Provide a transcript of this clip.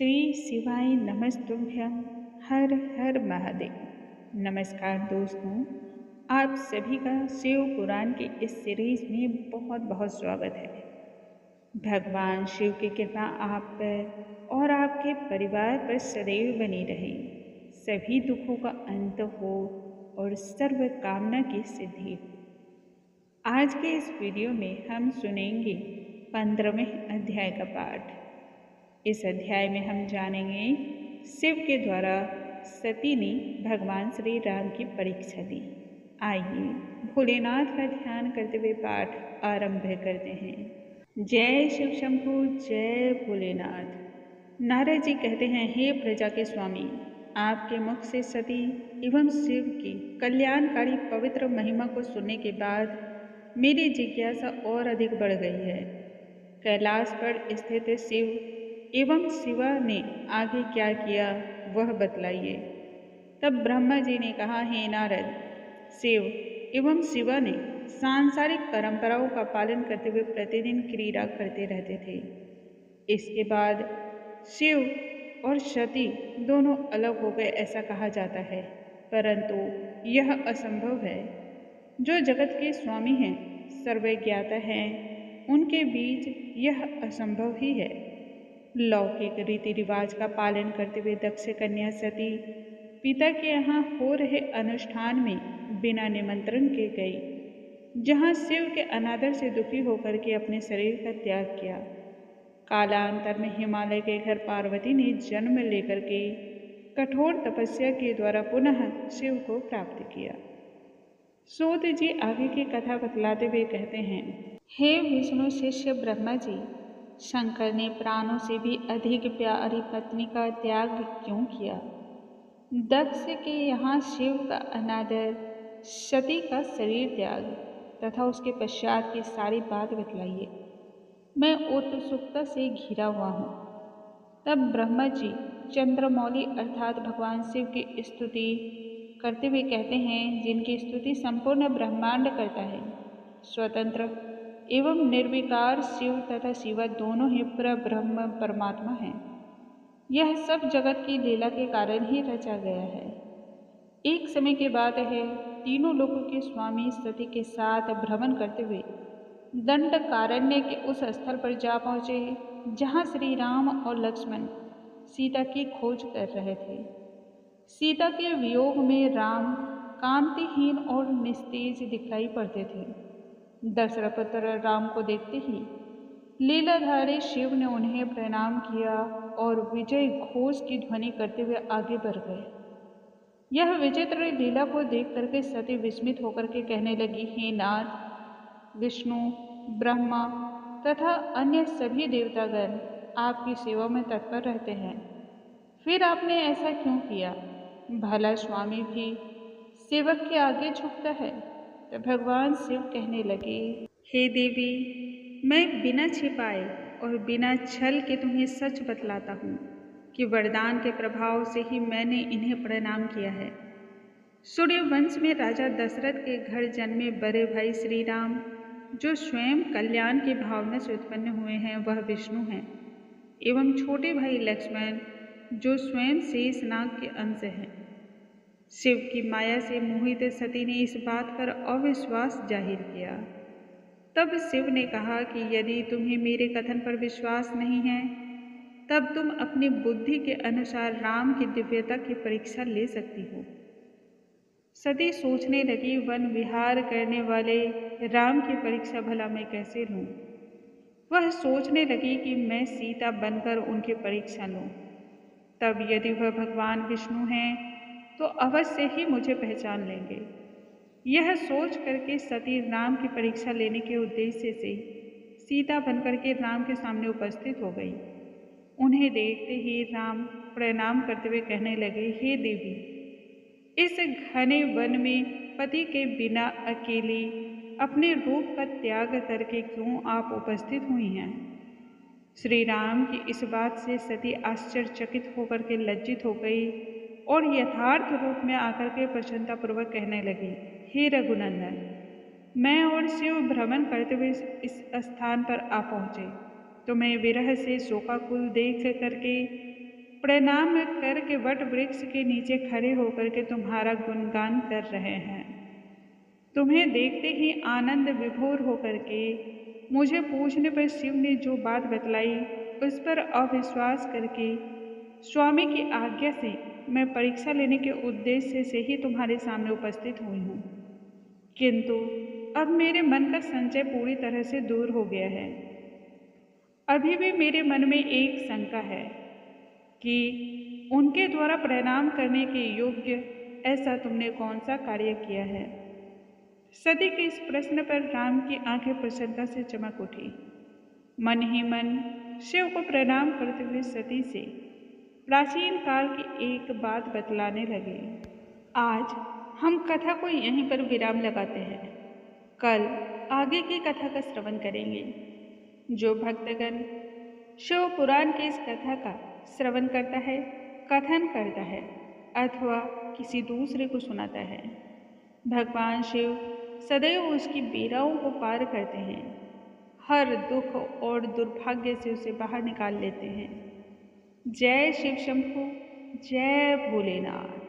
श्री शिवाय नमस्तुभ्यं। हर हर महादेव। नमस्कार दोस्तों, आप सभी का शिव पुराण के इस सीरीज में बहुत बहुत स्वागत है। भगवान शिव की कृपा आप पर और आपके परिवार पर सदैव बनी रहे, सभी दुखों का अंत हो और सर्व कामना की सिद्धि हो। आज के इस वीडियो में हम सुनेंगे 15वें अध्याय का पाठ। इस अध्याय में हम जानेंगे शिव के द्वारा सती ने भगवान श्री राम की परीक्षा दी। आइए भोलेनाथ का ध्यान करते हुए पाठ आरंभ करते हैं। जय शिव शंभु, जय भोलेनाथ। नारद जी कहते हैं, हे प्रजा के स्वामी, आपके मुख से सती एवं शिव की कल्याणकारी पवित्र महिमा को सुनने के बाद मेरी जिज्ञासा और अधिक बढ़ गई है। कैलाश पर स्थित शिव एवं शिवा ने आगे क्या किया वह बतलाइए। तब ब्रह्मा जी ने कहा, हे नारद, शिव एवं शिवा ने सांसारिक परंपराओं का पालन करते हुए प्रतिदिन क्रीड़ा करते रहते थे। इसके बाद शिव और सती दोनों अलग हो गए ऐसा कहा जाता है, परंतु यह असंभव है। जो जगत के स्वामी हैं, सर्वज्ञाता हैं, उनके बीच यह असंभव ही है। लौकिक रीति रिवाज का पालन करते हुए दक्ष कन्या सती पिता के यहाँ हो रहे अनुष्ठान में बिना निमंत्रण के गई, जहाँ शिव के अनादर से दुखी होकर के अपने शरीर का त्याग किया। कालांतर में हिमालय के घर पार्वती ने जन्म लेकर के कठोर तपस्या के द्वारा पुनः शिव को प्राप्त किया। सूत जी आगे की कथा बतलाते हुए कहते हैं, हे विष्णु शिष्य ब्रह्मा जी, शंकर ने प्राणों से भी अधिक प्यारी पत्नी का त्याग क्यों किया? दक्ष के यहाँ शिव का अनादर, सती का शरीर त्याग तथा उसके पश्चात की सारी बात बतलाइए। मैं उत्सुकता से घिरा हुआ हूँ। तब ब्रह्मा जी चंद्रमौली अर्थात भगवान शिव की स्तुति करते हुए कहते हैं, जिनकी स्तुति संपूर्ण ब्रह्मांड करता है। स्वतंत्र एवं निर्विकार शिव तथा शिवा दोनों ही परब्रह्म परमात्मा हैं। यह सब जगत की लीला के कारण ही रचा गया है। एक समय की बात है, तीनों लोकों के स्वामी सती के साथ भ्रमण करते हुए दंडकारण्य के उस स्थल पर जा पहुँचे जहाँ श्री राम और लक्ष्मण सीता की खोज कर रहे थे। सीता के वियोग में राम कांतिहीन और निस्तेज दिखाई पड़ते थे। दशरथ पुत्र राम को देखते ही लीलाधारी शिव ने उन्हें प्रणाम किया और विजय घोष की ध्वनि करते हुए आगे बढ़ गए। यह विचित्र लीला को देख करके सती विस्मित होकर के कहने लगी, हे नाथ, विष्णु, ब्रह्मा तथा अन्य सभी देवतागण आपकी सेवा में तत्पर रहते हैं, फिर आपने ऐसा क्यों किया? भला स्वामी भी सेवक के आगे झुकता है। तो भगवान शिव कहने लगे, हे देवी, मैं बिना छिपाए और बिना छल के तुम्हें सच बतलाता हूँ कि वरदान के प्रभाव से ही मैंने इन्हें प्रणाम किया है। सूर्यवंश में राजा दशरथ के घर जन्मे बड़े भाई श्री राम, जो स्वयं कल्याण की भावना से उत्पन्न हुए हैं, वह विष्णु हैं, एवं छोटे भाई लक्ष्मण, जो स्वयं शेषनाग के अंश हैं। शिव की माया से मोहित सती ने इस बात पर अविश्वास जाहिर किया। तब शिव ने कहा कि यदि तुम्हें मेरे कथन पर विश्वास नहीं है, तब तुम अपनी बुद्धि के अनुसार राम की दिव्यता की परीक्षा ले सकती हो। सती सोचने लगी, वन विहार करने वाले राम की परीक्षा भला मैं कैसे लूं? वह सोचने लगी कि मैं सीता बनकर उनकी परीक्षा लूं। तब यदि वह भगवान विष्णु हैं तो अवश्य ही मुझे पहचान लेंगे। यह सोच करके सती राम की परीक्षा लेने के उद्देश्य से सीता बनकर के राम के सामने उपस्थित हो गई। उन्हें देखते ही राम प्रणाम करते हुए कहने लगे, हे देवी, इस घने वन में पति के बिना अकेली अपने रूप का त्याग करके क्यों आप उपस्थित हुई हैं? श्री राम की इस बात से सती आश्चर्यचकित होकर के लज्जित हो गई और यथार्थ रूप में आकर के प्रसन्नतापूर्वक कहने लगी, हे रघुनंदन, मैं और शिव भ्रमण करते हुए इस स्थान पर आ पहुँचे तो मैं विरह से शोकाकुल देख करके प्रणाम करके वट वृक्ष के नीचे खड़े होकर के तुम्हारा गुणगान कर रहे हैं। तुम्हें देखते ही आनंद विभोर होकर के मुझे पूछने पर शिव ने जो बात बतलाई उस पर अविश्वास करके स्वामी की आज्ञा से मैं परीक्षा लेने के उद्देश्य से ही तुम्हारे सामने उपस्थित हुई हूँ। किंतु अब मेरे मन का संचय पूरी तरह से दूर हो गया है। अभी भी मेरे मन में एक शंका है कि उनके द्वारा प्रणाम करने के योग्य ऐसा तुमने कौन सा कार्य किया है। सती के इस प्रश्न पर राम की आंखें प्रसन्नता से चमक उठी। मन ही मन शिव को प्रणाम करते हुए सती से प्राचीन काल की एक बात बतलाने लगे। आज हम कथा को यहीं पर विराम लगाते हैं। कल आगे की कथा का श्रवण करेंगे। जो भक्तगण शिव पुराण की इस कथा का श्रवण करता है, कथन करता है अथवा किसी दूसरे को सुनाता है, भगवान शिव सदैव उसकी पीड़ाओं को पार करते हैं, हर दुख और दुर्भाग्य से उसे बाहर निकाल लेते हैं। जय शिव शंभू, जय भोलेनाथ।